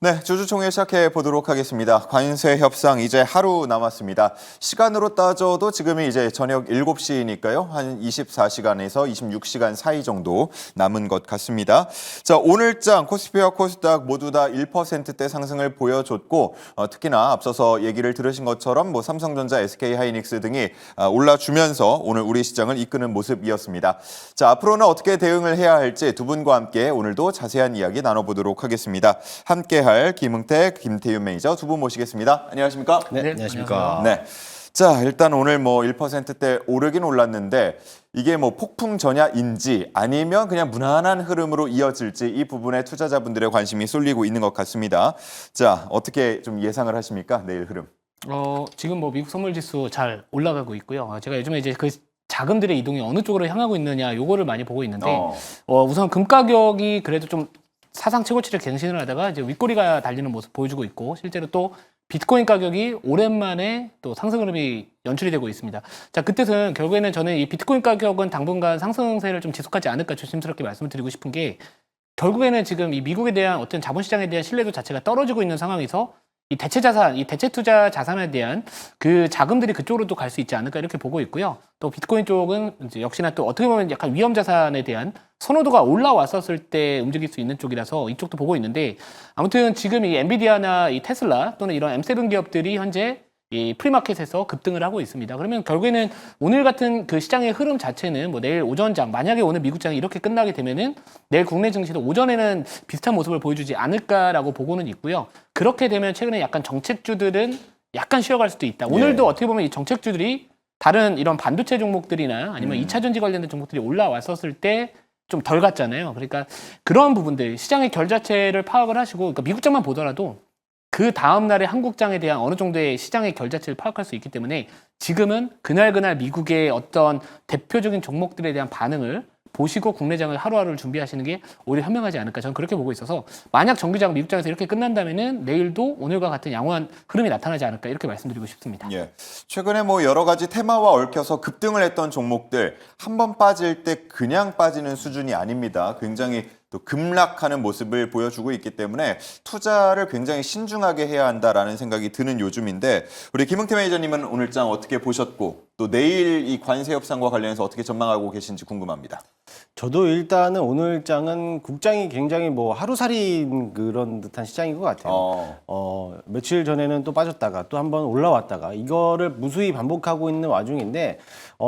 네, 주주총회 시작해 보도록 하겠습니다. 관세 협상 이제 하루 남았습니다. 시간으로 따져도 지금이 이제 저녁 7시니까요. 한 24시간에서 26시간 사이 정도 남은 것 같습니다. 자, 오늘장 코스피와 코스닥 모두 다 1%대 상승을 보여줬고 특히나 앞서서 얘기를 들으신 것처럼 삼성전자, SK하이닉스 등이 올라주면서 오늘 우리 시장을 이끄는 모습이었습니다. 자, 앞으로는 어떻게 대응을 해야 할지 두 분과 함께 오늘도 자세한 이야기 나눠보도록 하겠습니다. 함께할 김응택, 김태윤 매니저 두 분 모시겠습니다. 안녕하십니까? 네, 안녕하십니까? 네. 자, 일단 오늘 1%대 오르긴 올랐는데 이게 폭풍 전야인지 아니면 그냥 무난한 흐름으로 이어질지 이 부분에 투자자분들의 관심이 쏠리고 있는 것 같습니다. 자, 어떻게 좀 예상을 하십니까? 내일 흐름. 지금 미국 선물 지수 잘 올라가고 있고요. 제가 요즘에 이제 그 자금들의 이동이 어느 쪽으로 향하고 있느냐 요거를 많이 보고 있는데 우선 금 가격이 그래도 좀 사상 최고치를 갱신을 하다가 이제 윗꼬리가 달리는 모습 보여주고 있고 실제로 또 비트코인 가격이 오랜만에 또 상승 흐름이 연출이 되고 있습니다. 자, 그 뜻은 결국에는 저는 이 비트코인 가격은 당분간 상승세를 좀 지속하지 않을까 조심스럽게 말씀을 드리고 싶은 게 결국에는 지금 이 미국에 대한 어떤 자본시장에 대한 신뢰도 자체가 떨어지고 있는 상황에서 이 대체 자산, 이 대체 투자 자산에 대한 그 자금들이 그쪽으로 또 갈 수 있지 않을까 이렇게 보고 있고요. 또 비트코인 쪽은 이제 역시나 또 어떻게 보면 약간 위험 자산에 대한 선호도가 올라왔었을 때 움직일 수 있는 쪽이라서 이쪽도 보고 있는데 아무튼 지금 이 엔비디아나 이 테슬라 또는 이런 M7 기업들이 현재 이 프리마켓에서 급등을 하고 있습니다. 그러면 결국에는 오늘 같은 그 시장의 흐름 자체는 내일 오전장, 만약에 오늘 미국장이 이렇게 끝나게 되면은 내일 국내 증시도 오전에는 비슷한 모습을 보여주지 않을까라고 보고는 있고요. 그렇게 되면 최근에 약간 정책주들은 약간 쉬어갈 수도 있다. 오늘도 어떻게 보면 이 정책주들이 다른 이런 반도체 종목들이나 아니면 2차 전지 관련된 종목들이 올라왔었을 때 좀 덜 갔잖아요. 그러니까 그런 부분들, 시장의 결 자체를 파악을 하시고, 그러니까 미국장만 보더라도 그 다음 날의 한국장에 대한 어느 정도의 시장의 결 자체를 파악할 수 있기 때문에 지금은 그날 미국의 어떤 대표적인 종목들에 대한 반응을 보시고 국내장을 하루하루를 준비하시는 게 오히려 현명하지 않을까 저는 그렇게 보고 있어서 만약 정규장 미국장에서 이렇게 끝난다면은 내일도 오늘과 같은 양호한 흐름이 나타나지 않을까 이렇게 말씀드리고 싶습니다. 예. 최근에 여러 가지 테마와 얽혀서 급등을 했던 종목들 한번 빠질 때 그냥 빠지는 수준이 아닙니다. 굉장히 또 급락하는 모습을 보여주고 있기 때문에 투자를 굉장히 신중하게 해야 한다라는 생각이 드는 요즘인데 우리 김응태 매니저님은 오늘장 어떻게 보셨고 또 내일 이 관세 협상과 관련해서 어떻게 전망하고 계신지 궁금합니다. 저도 일단은 오늘장은 국장이 굉장히 하루살이인 그런 듯한 시장인 것 같아요. 며칠 전에는 또 빠졌다가 또 한번 올라왔다가 이거를 무수히 반복하고 있는 와중인데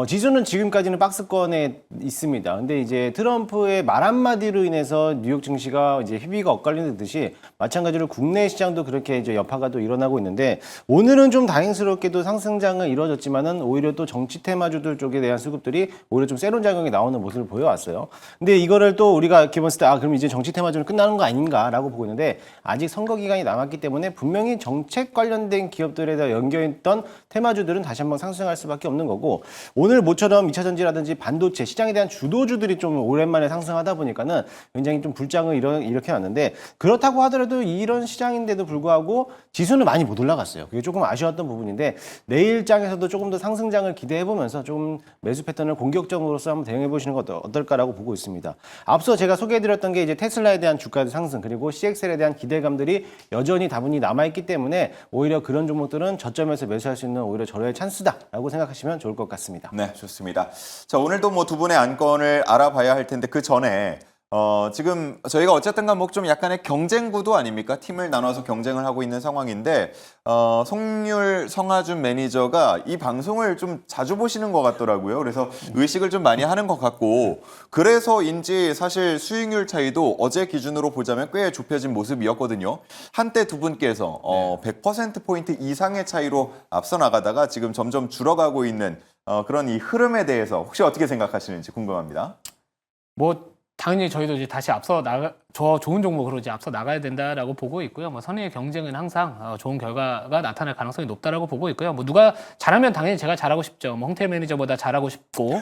지수는 지금까지는 박스권에 있습니다. 근데 이제 트럼프의 말 한마디로 인해서 뉴욕 증시가 이제 희비가 엇갈리듯이 마찬가지로 국내 시장도 그렇게 이제 여파가 또 일어나고 있는데 오늘은 좀 다행스럽게도 상승장은 이루어졌지만은 오히려 또 정치 테마주들 쪽에 대한 수급들이 오히려 좀 세론 작용이 나오는 모습을 보여왔어요. 근데 이거를 또 우리가 이렇게 봤을 때 그럼 이제 정치 테마주는 끝나는 거 아닌가라고 보고 있는데 아직 선거 기간이 남았기 때문에 분명히 정책 관련된 기업들에 대해 연결했던 테마주들은 다시 한번 상승할 수밖에 없는 거고 오늘 모처럼 2차 전지라든지 반도체 시장에 대한 주도주들이 좀 오랜만에 상승하다 보니까는 굉장히 좀 불장을 일으켜놨는데 그렇다고 하더라도 이런 시장인데도 불구하고 지수는 많이 못 올라갔어요. 그게 조금 아쉬웠던 부분인데 내일장에서도 조금 더 상승장을 기대해보면서 좀 매수 패턴을 공격적으로서 한번 대응해보시는 것 어떨까라고 보고 있습니다. 앞서 제가 소개해드렸던 게 이제 테슬라에 대한 주가 상승 그리고 CXL에 대한 기대감들이 여전히 다분히 남아있기 때문에 오히려 그런 종목들은 저점에서 매수할 수 있는 오히려 절호의 찬스다라고 생각하시면 좋을 것 같습니다. 네, 좋습니다. 자, 오늘도 두 분의 안건을 알아봐야 할 텐데 그 전에 지금 저희가 어쨌든 좀 약간의 경쟁 구도 아닙니까? 팀을 나눠서 경쟁을 하고 있는 상황인데 송률 성하준 매니저가 이 방송을 좀 자주 보시는 것 같더라고요. 그래서 의식을 좀 많이 하는 것 같고 그래서인지 사실 수익률 차이도 어제 기준으로 보자면 꽤 좁혀진 모습이었거든요. 한때 두 분께서 100%포인트 이상의 차이로 앞서 나가다가 지금 점점 줄어가고 있는 그런 이 흐름에 대해서 혹시 어떻게 생각하시는지 궁금합니다. 당연히 저희도 이제 다시 좋은 종목으로 이제 앞서 나가야 된다라고 보고 있고요. 선의의 경쟁은 항상 좋은 결과가 나타날 가능성이 높다라고 보고 있고요. 누가 잘하면 당연히 제가 잘하고 싶죠. 홍태 매니저보다 잘하고 싶고,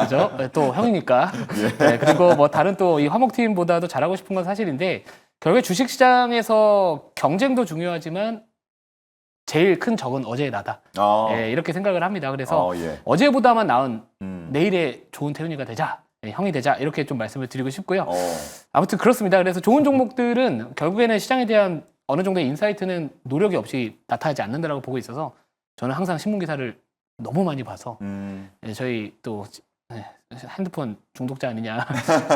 그죠? 또 형이니까. 네, 그리고 다른 또 이 화목팀보다도 잘하고 싶은 건 사실인데, 결국에 주식시장에서 경쟁도 중요하지만 제일 큰 적은 어제의 나다. 이렇게 생각을 합니다. 그래서 어제보다만 나은 내일의 좋은 태윤이가 되자. 형이 되자 이렇게 좀 말씀을 드리고 싶고요. 아무튼 그렇습니다. 그래서 좋은 종목들은 결국에는 시장에 대한 어느 정도의 인사이트는 노력이 없이 나타나지 않는다라고 보고 있어서 저는 항상 신문 기사를 너무 많이 봐서 예, 저희 또 예, 핸드폰 중독자 아니냐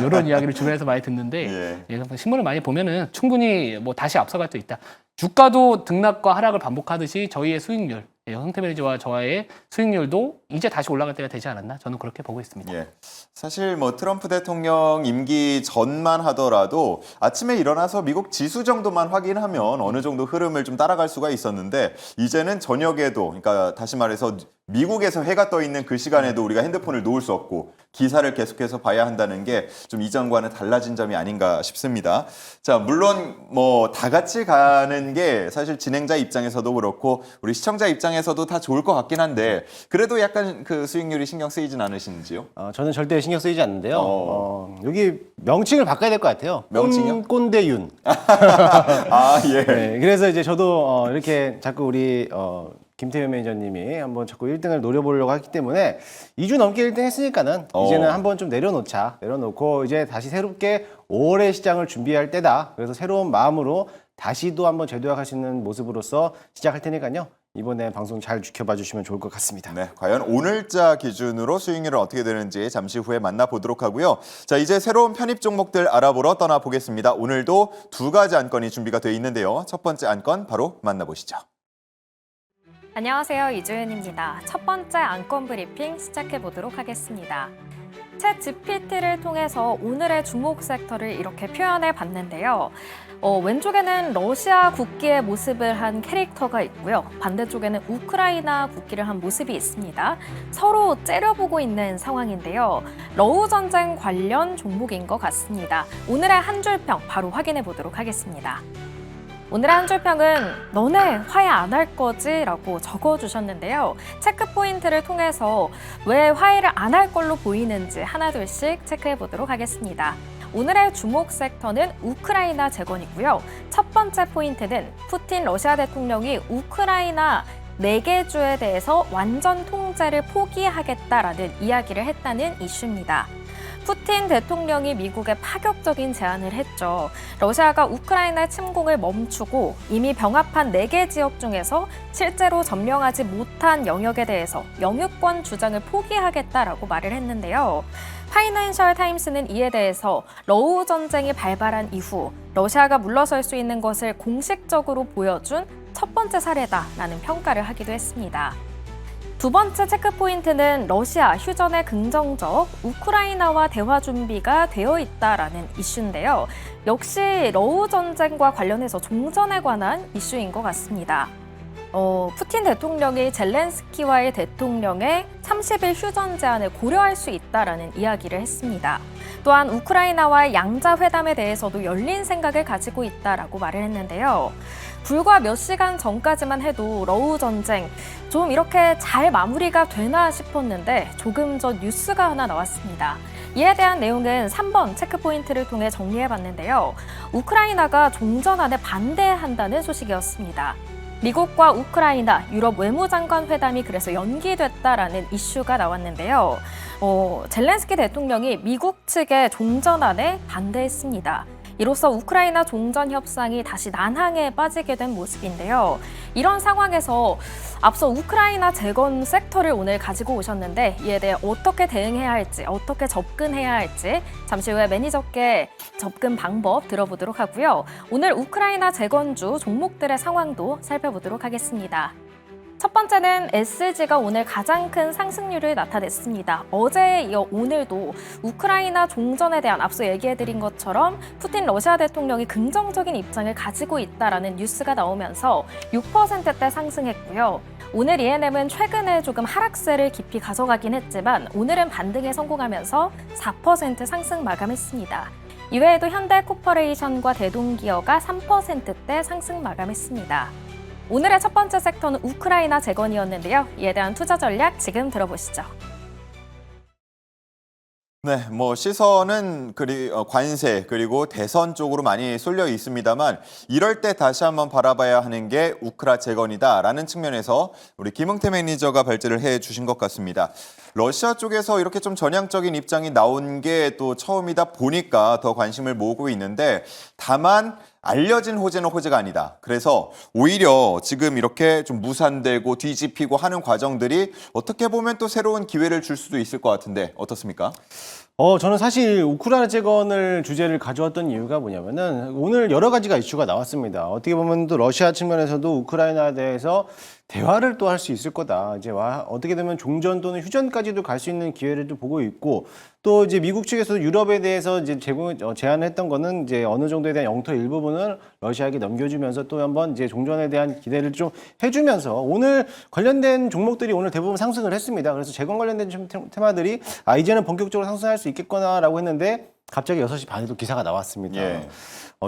이런 이야기를 주변에서 많이 듣는데 예, 신문을 많이 보면은 충분히 뭐 다시 앞서갈 수 있다. 주가도 등락과 하락을 반복하듯이 저희의 수익률, 예, 형태 매니저와 저와의 수익률도 이제 다시 올라갈 때가 되지 않았나 저는 그렇게 보고 있습니다. 예. 사실 뭐 트럼프 대통령 임기 전만 하더라도 아침에 일어나서 미국 지수 정도만 확인하면 어느 정도 흐름을 좀 따라갈 수가 있었는데 이제는 저녁에도 그러니까 다시 말해서 미국에서 해가 떠 있는 그 시간에도 우리가 핸드폰을 놓을 수 없고 기사를 계속해서 봐야 한다는 게 좀 이전과는 달라진 점이 아닌가 싶습니다. 자, 물론 뭐 다 같이 가는 게 사실 진행자 입장에서도 그렇고 우리 시청자 입장에서도 다 좋을 것 같긴 한데 그래도 약간 그 수익률이 신경 쓰이진 않으신지요? 저는 절대 신경 쓰이지 않는데요. 여기 명칭을 바꿔야 될 것 같아요. 명칭이요? 꼰대윤. 아, 예. 네, 그래서 이제 저도 이렇게 자꾸 우리 김태현 매니저님이 한번 자꾸 1등을 노려보려고 했기 때문에 2주 넘게 1등 했으니까는 이제는 한번 좀 내려놓고 이제 다시 새롭게 5월의 시장을 준비할 때다. 그래서 새로운 마음으로 다시도 한번 재도약할 수 있는 모습으로서 시작할 테니까요. 이번에 방송 잘 지켜봐 주시면 좋을 것 같습니다. 네, 과연 오늘자 기준으로 수익률은 어떻게 되는지 잠시 후에 만나보도록 하고요. 자, 이제 새로운 편입 종목들 알아보러 떠나보겠습니다. 오늘도 두 가지 안건이 준비가 되어 있는데요. 첫 번째 안건 바로 만나보시죠. 안녕하세요. 이주연입니다. 첫 번째 안건 브리핑 시작해 보도록 하겠습니다. 챗 GPT를 통해서 오늘의 주목 섹터를 이렇게 표현해 봤는데요. 왼쪽에는 러시아 국기의 모습을 한 캐릭터가 있고요. 반대쪽에는 우크라이나 국기를 한 모습이 있습니다. 서로 째려보고 있는 상황인데요. 러우 전쟁 관련 종목인 것 같습니다. 오늘의 한 줄평 바로 확인해 보도록 하겠습니다. 오늘의 한 줄평은 너네 화해 안 할 거지? 라고 적어주셨는데요. 체크 포인트를 통해서 왜 화해를 안 할 걸로 보이는지 하나둘씩 체크해 보도록 하겠습니다. 오늘의 주목 섹터는 우크라이나 재건이고요. 첫 번째 포인트는 푸틴 러시아 대통령이 우크라이나 4개 주에 대해서 완전 통제를 포기하겠다라는 이야기를 했다는 이슈입니다. 푸틴 대통령이 미국에 파격적인 제안을 했죠. 러시아가 우크라이나 침공을 멈추고 이미 병합한 4개 지역 중에서 실제로 점령하지 못한 영역에 대해서 영유권 주장을 포기하겠다라고 말을 했는데요. 파이낸셜 타임스는 이에 대해서 러우 전쟁이 발발한 이후 러시아가 물러설 수 있는 것을 공식적으로 보여준 첫 번째 사례다라는 평가를 하기도 했습니다. 두 번째 체크 포인트는 러시아 휴전의 긍정적, 우크라이나와 대화 준비가 되어 있다라는 이슈인데요. 역시 러우 전쟁과 관련해서 종전에 관한 이슈인 것 같습니다. 푸틴 대통령이 젤렌스키와의 대통령의 30일 휴전 제안을 고려할 수 있다라는 이야기를 했습니다. 또한 우크라이나와의 양자 회담에 대해서도 열린 생각을 가지고 있다라고 말을 했는데요. 불과 몇 시간 전까지만 해도 러우 전쟁 좀 이렇게 잘 마무리가 되나 싶었는데 조금 전 뉴스가 하나 나왔습니다. 이에 대한 내용은 3번 체크포인트를 통해 정리해봤는데요. 우크라이나가 종전안에 반대한다는 소식이었습니다. 미국과 우크라이나, 유럽 외무장관 회담이 그래서 연기됐다라는 이슈가 나왔는데요. 젤렌스키 대통령이 미국 측의 종전안에 반대했습니다. 이로써 우크라이나 종전 협상이 다시 난항에 빠지게 된 모습인데요. 이런 상황에서 앞서 우크라이나 재건 섹터를 오늘 가지고 오셨는데 이에 대해 어떻게 대응해야 할지, 어떻게 접근해야 할지 잠시 후에 매니저께 접근 방법 들어보도록 하고요. 오늘 우크라이나 재건주 종목들의 상황도 살펴보도록 하겠습니다. 첫 번째는 SG가 오늘 가장 큰 상승률을 나타냈습니다. 어제에 이어 오늘도 우크라이나 종전에 대한 앞서 얘기해드린 것처럼 푸틴 러시아 대통령이 긍정적인 입장을 가지고 있다라는 뉴스가 나오면서 6%대 상승했고요. 오늘 ENM은 최근에 조금 하락세를 깊이 가져가긴 했지만 오늘은 반등에 성공하면서 4% 상승 마감했습니다. 이외에도 현대코퍼레이션과 대동기어가 3%대 상승 마감했습니다. 오늘의 첫 번째 섹터는 우크라이나 재건이었는데요. 이에 대한 투자 전략 지금 들어보시죠. 네, 뭐 시선은 관세 그리고 대선 쪽으로 많이 쏠려 있습니다만 이럴 때 다시 한번 바라봐야 하는 게 우크라 재건이다라는 측면에서 우리 김흥태 매니저가 발제를 해 주신 것 같습니다. 러시아 쪽에서 이렇게 좀 전향적인 입장이 나온 게 또 처음이다 보니까 더 관심을 모으고 있는데 다만 알려진 호재는 호재가 아니다. 그래서 오히려 지금 이렇게 좀 무산되고 뒤집히고 하는 과정들이 어떻게 보면 또 새로운 기회를 줄 수도 있을 것 같은데 어떻습니까? 저는 사실 우크라이나 재건을 주제를 가져왔던 이유가 뭐냐면은 오늘 여러 가지가 이슈가 나왔습니다. 어떻게 보면 또 러시아 측면에서도 우크라이나에 대해서 대화를 또 할 수 있을 거다. 이제 어떻게 되면 종전 또는 휴전까지도 갈 수 있는 기회를 또 보고 있고 또 이제 미국 측에서도 유럽에 대해서 이제 제안을 했던 거는 이제 어느 정도에 대한 영토 일부분을 러시아에게 넘겨주면서 또 한번 이제 종전에 대한 기대를 좀 해주면서 오늘 관련된 종목들이 오늘 대부분 상승을 했습니다. 그래서 재건 관련된 좀 테마들이 이제는 본격적으로 상승할 수 있겠구나라고 했는데 갑자기 6시 반에도 기사가 나왔습니다. 예.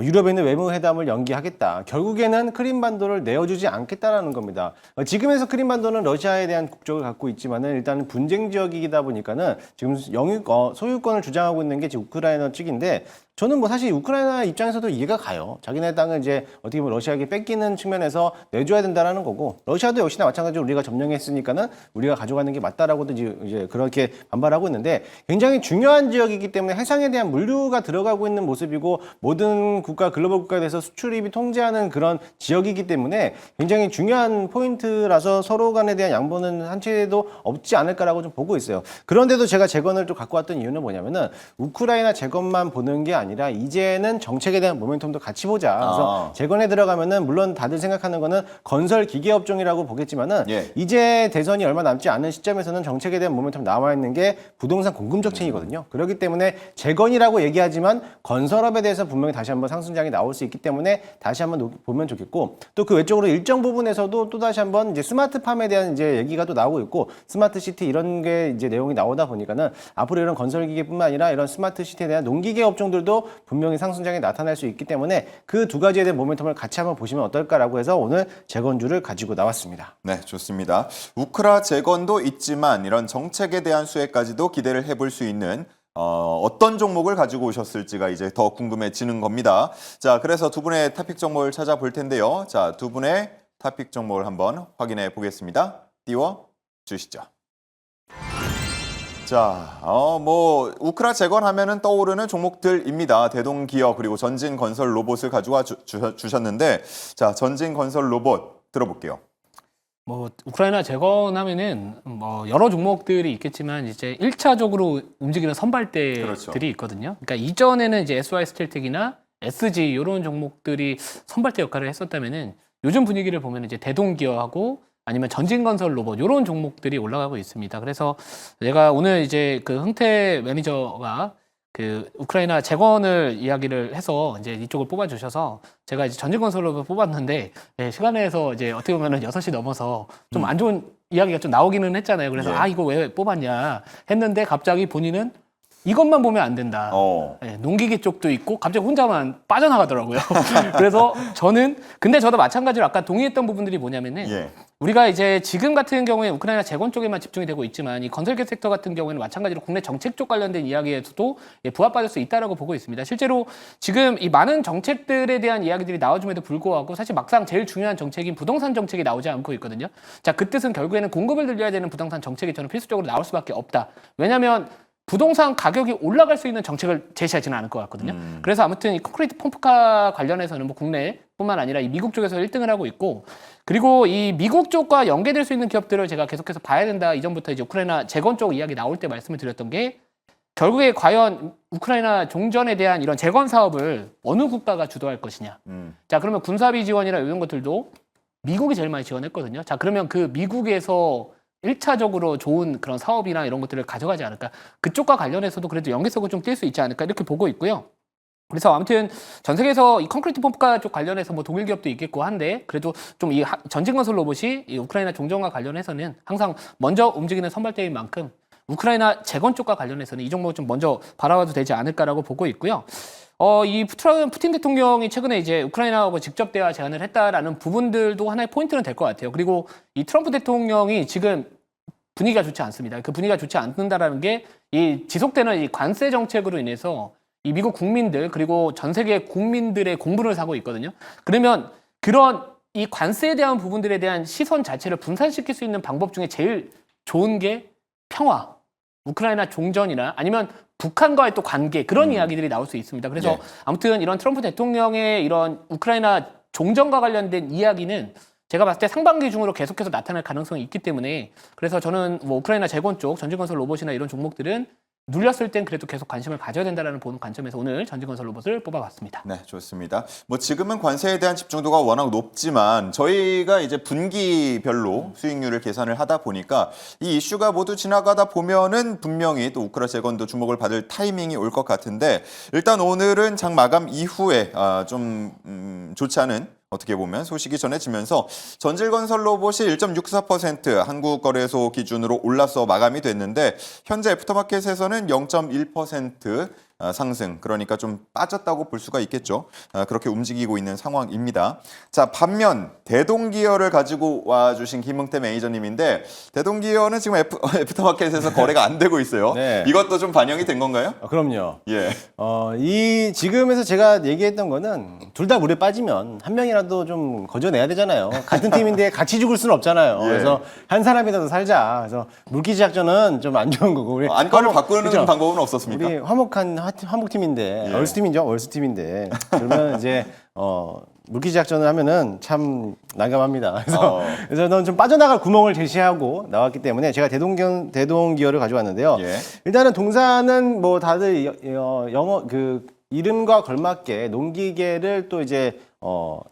유럽에 있는 외무회담을 연기하겠다. 결국에는 크림반도를 내어주지 않겠다라는 겁니다. 지금에서 크림반도는 러시아에 대한 국적을 갖고 있지만은 일단은 분쟁 지역이다 보니까는 지금 소유권을 주장하고 있는 게 지금 우크라이나 측인데 저는 뭐 사실 우크라이나 입장에서도 이해가 가요. 자기네 땅을 이제 어떻게 보면 러시아에게 뺏기는 측면에서 내줘야 된다라는 거고 러시아도 역시나 마찬가지로 우리가 점령했으니까는 우리가 가져가는 게 맞다라고도 이제 그렇게 반발하고 있는데 굉장히 중요한 지역이기 때문에 해상에 대한 물류가 들어가고 있는 모습이고 모든 국가 글로벌 국가에 대해서 수출입이 통제하는 그런 지역이기 때문에 굉장히 중요한 포인트라서 서로 간에 대한 양보는 한 채도 없지 않을까라고 좀 보고 있어요. 그런데도 제가 재건을 좀 갖고 왔던 이유는 뭐냐면은 우크라이나 재건만 보는 게 아니라 이제는 정책에 대한 모멘텀도 같이 보자. 그래서 재건에 들어가면은 물론 다들 생각하는 거는 건설 기계 업종이라고 보겠지만은 예. 이제 대선이 얼마 남지 않은 시점에서는 정책에 대한 모멘텀 남아 있는 게 부동산 공급 적체이거든요. 그렇기 때문에 재건이라고 얘기하지만 건설업에 대해서 분명히 다시 한번 상승장이 나올 수 있기 때문에 다시 한번 보면 좋겠고 또 그 외적으로 일정 부분에서도 또 다시 한번 이제 스마트팜에 대한 이제 얘기가 또 나오고 있고 스마트 시티 이런 게 이제 내용이 나오다 보니까는 앞으로 이런 건설 기계뿐만 아니라 이런 스마트 시티에 대한 농기계 업종들도 분명히 상승장이 나타날 수 있기 때문에 그 두 가지에 대한 모멘텀을 같이 한번 보시면 어떨까라고 해서 오늘 재건주를 가지고 나왔습니다. 네, 좋습니다. 우크라 재건도 있지만 이런 정책에 대한 수혜까지도 기대를 해볼 수 있는 어떤 종목을 가지고 오셨을지가 이제 더 궁금해지는 겁니다. 자, 그래서 두 분의 토픽 종목을 찾아볼 텐데요. 자, 두 분의 토픽 종목을 한번 확인해 보겠습니다. 띄워 주시죠. 자, 우크라 재건하면은 떠오르는 종목들입니다. 대동기업 그리고 전진건설 로봇을 가져와 주셨는데, 자, 전진건설 로봇 들어볼게요. 우크라이나 재건하면은 여러 종목들이 있겠지만 이제 1차적으로 움직이는 선발대들이 그렇죠. 있거든요. 그러니까 이전에는 이제 SY 스틸텍이나 SG 이런 종목들이 선발대 역할을 했었다면은 요즘 분위기를 보면 이제 대동기업하고 아니면 전진건설 로봇 이런 종목들이 올라가고 있습니다. 그래서 제가 오늘 이제 그 흥태 매니저가 그 우크라이나 재건을 이야기를 해서 이제 이쪽을 뽑아주셔서 제가 이제 전진건설 로봇 뽑았는데 시간에서 이제 어떻게 보면은 6시 넘어서 좀 안 좋은 이야기가 좀 나오기는 했잖아요. 그래서 예. 이거 왜 뽑았냐 했는데 갑자기 본인은 이것만 보면 안 된다. 농기계 쪽도 있고 갑자기 혼자만 빠져나가더라고요. 그래서 근데 저도 마찬가지로 아까 동의했던 부분들이 뭐냐면은 예. 우리가 이제 지금 같은 경우에 우크라이나 재건 쪽에만 집중이 되고 있지만 이 건설계 섹터 같은 경우에는 마찬가지로 국내 정책 쪽 관련된 이야기에서도 부합받을 수 있다라고 보고 있습니다. 실제로 지금 이 많은 정책들에 대한 이야기들이 나와줌에도 불구하고 사실 막상 제일 중요한 정책인 부동산 정책이 나오지 않고 있거든요. 자, 그 뜻은 결국에는 공급을 늘려야 되는 부동산 정책이 저는 필수적으로 나올 수밖에 없다. 왜냐하면 부동산 가격이 올라갈 수 있는 정책을 제시하지는 않을 것 같거든요. 그래서 아무튼 이 콘크리트 펌프카 관련해서는 뭐 국내뿐만 아니라 이 미국 쪽에서 1등을 하고 있고 그리고 이 미국 쪽과 연계될 수 있는 기업들을 제가 계속해서 봐야 된다. 이전부터 이제 우크라이나 재건 쪽 이야기 나올 때 말씀을 드렸던 게 결국에 과연 우크라이나 종전에 대한 이런 재건 사업을 어느 국가가 주도할 것이냐. 자, 그러면 군사비 지원이나 이런 것들도 미국이 제일 많이 지원했거든요. 자, 그러면 그 미국에서 1차적으로 좋은 그런 사업이나 이런 것들을 가져가지 않을까. 그쪽과 관련해서도 그래도 연계성을 좀 띌 수 있지 않을까 이렇게 보고 있고요. 그래서 아무튼 전 세계에서 이 콘크리트 펌프카 쪽 관련해서 뭐 독일 기업도 있겠고 한데 그래도 좀 이 전진건설 로봇이 이 우크라이나 종전과 관련해서는 항상 먼저 움직이는 선발대인 만큼 우크라이나 재건 쪽과 관련해서는 이 종목을 좀 먼저 바라봐도 되지 않을까라고 보고 있고요. 이 푸틴 대통령이 최근에 이제 우크라이나하고 직접 대화 제안을 했다라는 부분들도 하나의 포인트는 될 것 같아요. 그리고 이 트럼프 대통령이 지금 분위기가 좋지 않습니다. 그 분위기가 좋지 않는다라는 게 이 지속되는 이 관세 정책으로 인해서 이 미국 국민들 그리고 전 세계 국민들의 공분을 사고 있거든요. 그러면 그런 이 관세에 대한 부분들에 대한 시선 자체를 분산시킬 수 있는 방법 중에 제일 좋은 게 평화, 우크라이나 종전이나 아니면 북한과의 또 관계 그런 이야기들이 나올 수 있습니다. 그래서 예. 아무튼 이런 트럼프 대통령의 이런 우크라이나 종전과 관련된 이야기는 제가 봤을 때 상반기 중으로 계속해서 나타날 가능성이 있기 때문에 그래서 저는 뭐 우크라이나 재건 쪽 전진건설 로봇이나 이런 종목들은 눌렸을 땐 그래도 계속 관심을 가져야 된다는 보는 관점에서 오늘 전진건설 로봇을 뽑아봤습니다. 네, 좋습니다. 뭐 지금은 관세에 대한 집중도가 워낙 높지만 저희가 이제 분기별로 수익률을 계산을 하다 보니까 이 이슈가 모두 지나가다 보면은 분명히 또 우크라 재건도 주목을 받을 타이밍이 올 것 같은데 일단 오늘은 장 마감 이후에 좀 좋지 않은 어떻게 보면 소식이 전해지면서 전질건설 로봇이 1.64% 한국거래소 기준으로 올라서 마감이 됐는데 현재 애프터마켓에서는 0.1% 상승, 그러니까 좀 빠졌다고 볼 수가 있겠죠. 그렇게 움직이고 있는 상황입니다. 자, 반면 대동기어를 가지고 와주신 김흥태 매니저님인데 대동기어는 지금 애프터마켓에서 거래가 안 되고 있어요. 네. 이것도 좀 반영이 된 건가요? 그럼요. 예. 이 지금에서 제가 얘기했던 거는 둘 다 물에 빠지면 한 명이라도 좀 거저내야 되잖아요. 같은 팀인데 같이 죽을 수는 없잖아요. 예. 그래서 한 사람이라도 살자. 그래서 물기지 작전은 좀 안 좋은 거고 우리 안건을 바꾸는 그죠? 방법은 없었습니까? 우리 화목팀인데 예. 얼스팀이죠. 얼스팀인데 그러면 이제 물기지 작전을 하면은 참 난감합니다. 그래서 넌 좀 빠져나갈 구멍을 제시하고 나왔기 때문에 제가 대동기어를 가져왔는데요. 예. 일단은 동사는 뭐 다들 영어 그 이름과 걸맞게 농기계를 또 이제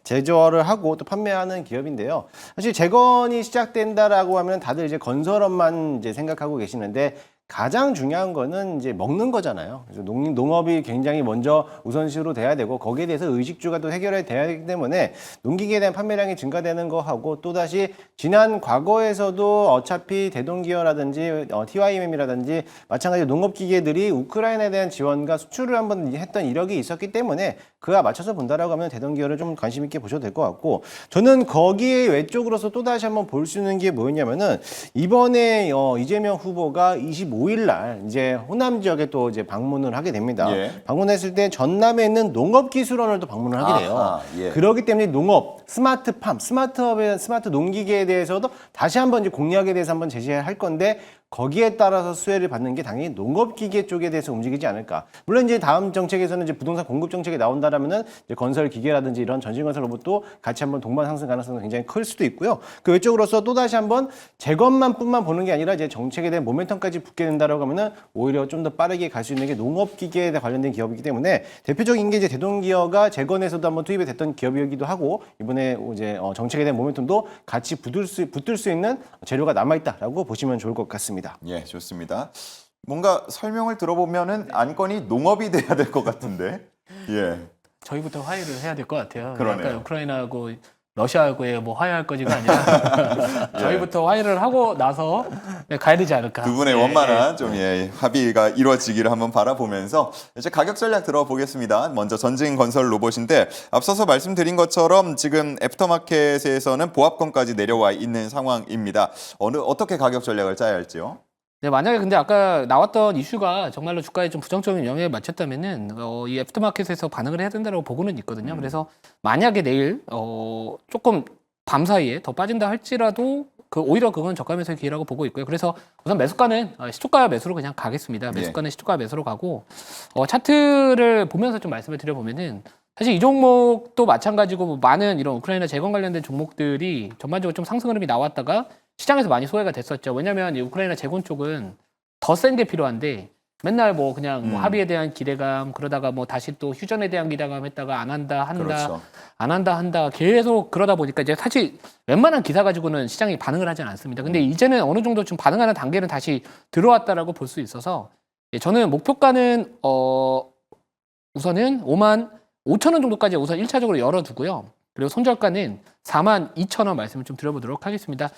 제조를 하고 또 판매하는 기업인데요. 사실 재건이 시작된다라고 하면 다들 이제 건설업만 이제 생각하고 계시는데 가장 중요한 거는 이제 먹는 거잖아요. 그래서 농업이 굉장히 먼저 우선시로 돼야 되고 거기에 대해서 의식주가 또 해결해야 되기 때문에 농기계에 대한 판매량이 증가되는 거하고 또다시 지난 과거에서도 어차피 대동기어라든지 TYM이라든지 마찬가지로 농업기계들이 우크라이나에 대한 지원과 수출을 한번 했던 이력이 있었기 때문에 그와 맞춰서 본다라고 하면 대동기어를 좀 관심 있게 보셔도 될 것 같고 저는 거기에 외적으로서 또다시 한번 볼 수 있는 게 뭐였냐면은 이번에 이재명 후보가 25일 날 이제 호남 지역에 또 이제 방문을 하게 됩니다. 예. 방문했을 때 전남에 있는 농업기술원을 또 방문을 하게 돼요. 아하, 예. 그렇기 때문에 농업, 스마트팜, 스마트업에 스마트 농기계에 대해서도 다시 한번 이제 공약에 대해서 한번 제시할 건데 거기에 따라서 수혜를 받는 게 당연히 농업기계 쪽에 대해서 움직이지 않을까. 물론 이제 다음 정책에서는 이제 부동산 공급 정책이 나온다라면은 이제 건설 기계라든지 이런 전진건설 로봇도 같이 한번 동반 상승 가능성이 굉장히 클 수도 있고요. 그 외적으로서 또 다시 한번 재건만뿐만 보는 게 아니라 이제 정책에 대한 모멘텀까지 붙게 된다라고 하면은 오히려 좀 더 빠르게 갈 수 있는 게 농업기계에 관련된 기업이기 때문에 대표적인 게 이제 대동기어가 재건에서도 한번 투입이 됐던 기업이기도 하고 이번에 이제 정책에 대한 모멘텀도 같이 붙을 수 있는 재료가 남아있다라고 보시면 좋을 것 같습니다. 예, 좋습니다. 뭔가 설명을 들어보면은 안건이 농업이 돼야 될 것 같은데. 예. 저희부터 화해를 해야 될 것 같아요. 그러네요. 약간 우크라이나하고 러시아하고의 뭐 화해할 거지가 아니라 저희부터 화해를 하고 나서 가야 되지 않을까. 두 분의 예, 원만한 좀 합의가 이루어지기를 한번 바라보면서 이제 가격 전략 들어보겠습니다. 먼저 전진 건설 로봇인데 앞서서 말씀드린 것처럼 지금 애프터마켓에서는 보합권까지 내려와 있는 상황입니다. 어떻게 가격 전략을 짜야 할지요? 네, 만약에 근데 아까 나왔던 이슈가 정말로 주가에 좀 부정적인 영향을 미쳤다면은 이 애프터마켓에서 반응을 해야 된다고 보고는 있거든요. 그래서 만약에 내일 조금 밤 사이에 더 빠진다 할지라도 오히려 그건 저가매수의 기회라고 보고 있고요. 그래서 우선 매수가는 시초가 매수로 그냥 가겠습니다. 매수가는 시초가 매수로 가고 차트를 보면서 좀 말씀을 드려보면은 사실 이 종목도 마찬가지고 뭐 많은 이런 우크라이나 재건 관련된 종목들이 전반적으로 좀 상승 흐름이 나왔다가 시장에서 많이 소외가 됐었죠. 왜냐하면 이 우크라이나 재건 쪽은 더 센 게 필요한데 맨날 뭐 그냥 뭐 합의에 대한 기대감 그러다가 뭐 다시 또 휴전에 대한 기대감 했다가 안 한다 그렇죠. 안 한다 계속 그러다 보니까 이제 사실 웬만한 기사 가지고는 시장이 반응을 하지 않습니다. 근데 이제는 어느 정도 좀 반응하는 단계는 다시 들어왔다라고 볼 수 있어서 저는 목표가는 우선은 5만 5천 원 정도까지 우선 1차적으로 열어두고요. 그리고 손절가는 4만 2천 원 말씀을 좀 드려보도록 하겠습니다.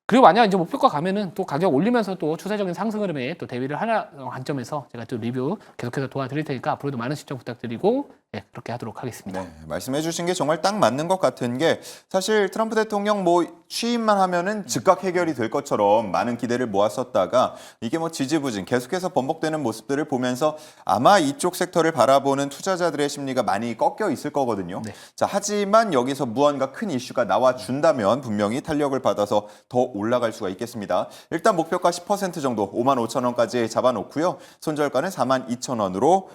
그리고 만약 이제 목표가 가면은 또 가격 올리면서 또 추세적인 상승 흐름에 또 대비를 하는 관점에서 제가 또 리뷰 계속해서 도와드릴 테니까 앞으로도 많은 시청 부탁드리고 그렇게 하도록 하겠습니다. 네, 말씀해 주신 게 정말 딱 맞는 것 같은 게 사실 트럼프 대통령 뭐 취임만 하면은 즉각 해결이 될 것처럼 많은 기대를 모았었다가 이게 뭐 지지부진 계속해서 번복되는 모습들을 보면서 아마 이쪽 섹터를 바라보는 투자자들의 심리가 많이 꺾여 있을 거거든요. 네. 자, 하지만 여기서 무언가 큰 이슈가 나와준다면 분명히 탄력을 받아서 더 올라갈 수가 있겠습니다. 일단 목표가 10% 정도 55,000원까지 잡아놓고요. 손절가는 42,000원으로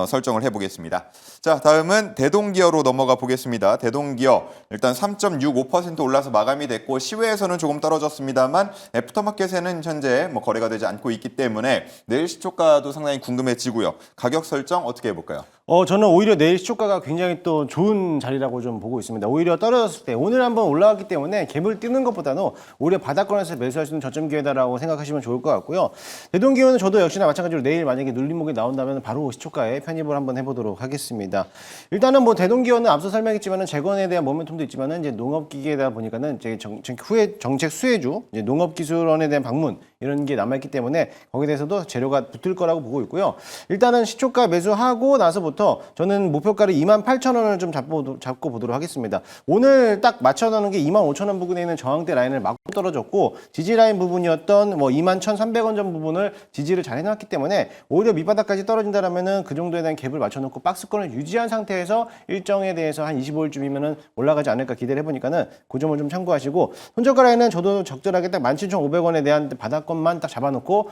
설정을 해보겠습니다. 자, 다음은 대동기어로 넘어가 보겠습니다. 대동기어 일단 3.65% 올라서 마감이 됐고 시외에서는 조금 떨어졌습니다만 애프터마켓에는 현재 뭐 거래가 되지 않고 있기 때문에 내일 시초가도 상당히 궁금해지고요. 가격 설정 어떻게 해볼까요? 저는 오히려 내일 시초가가 굉장히 또 좋은 자리라고 좀 보고 있습니다. 오히려 떨어졌을 때 오늘 한번 올라왔기 때문에 갭을 띄는 것보다는 오히려 바닥권에서 매수할 수 있는 저점 기회다라고 생각하시면 좋을 것 같고요. 대동기어는 저도 역시나 마찬가지로 내일 만약에 눌림목이 나온다면 바로 시초가에 편입을 한번 해보도록 하겠습니다. 일단은 뭐 대동기어는 앞서 설명했지만은 재건에 대한 모멘텀도 있지만은 이제 농업기계다 보니까는 이제 정책 수혜주, 이제 농업기술원에 대한 방문 이런 게 남아있기 때문에 거기에 대해서도 재료가 붙을 거라고 보고 있고요. 일단은 시초가 매수하고 나서부터 저는 목표가를 28,000원을 좀 잡고 보도록 하겠습니다. 오늘 딱 맞춰놓은 게 25,000원 부근에 있는 저항대 라인을 막고 떨어졌고 지지 라인 부분이었던 뭐 21,300원 전 부분을 지지를 잘 해놨기 때문에 오히려 밑바닥까지 떨어진다라면은 그 정도에 대한 갭을 맞춰놓고 박스권을 유지한 상태에서 일정에 대해서 한 25일쯤이면은 올라가지 않을까 기대를 해보니까는 그 점을 좀 참고하시고 손절가 라인은 저도 적절하게 딱 17,500원에 대한 바닥권만 딱 잡아놓고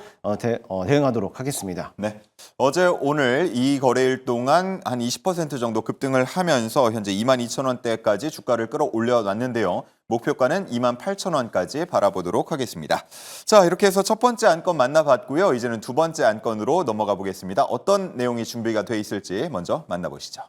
대응하도록 하겠습니다. 네. 어제 오늘 이 거래일 동안 한 20% 정도 급등을 하면서 현재 22,000원대까지 주가를 끌어올려 놨는데요. 목표가는 28,000원까지 바라보도록 하겠습니다. 자, 이렇게 해서 첫 번째 안건 만나봤고요. 이제는 두 번째 안건으로 넘어가 보겠습니다. 어떤 내용이 준비가 돼 있을지 먼저 만나보시죠.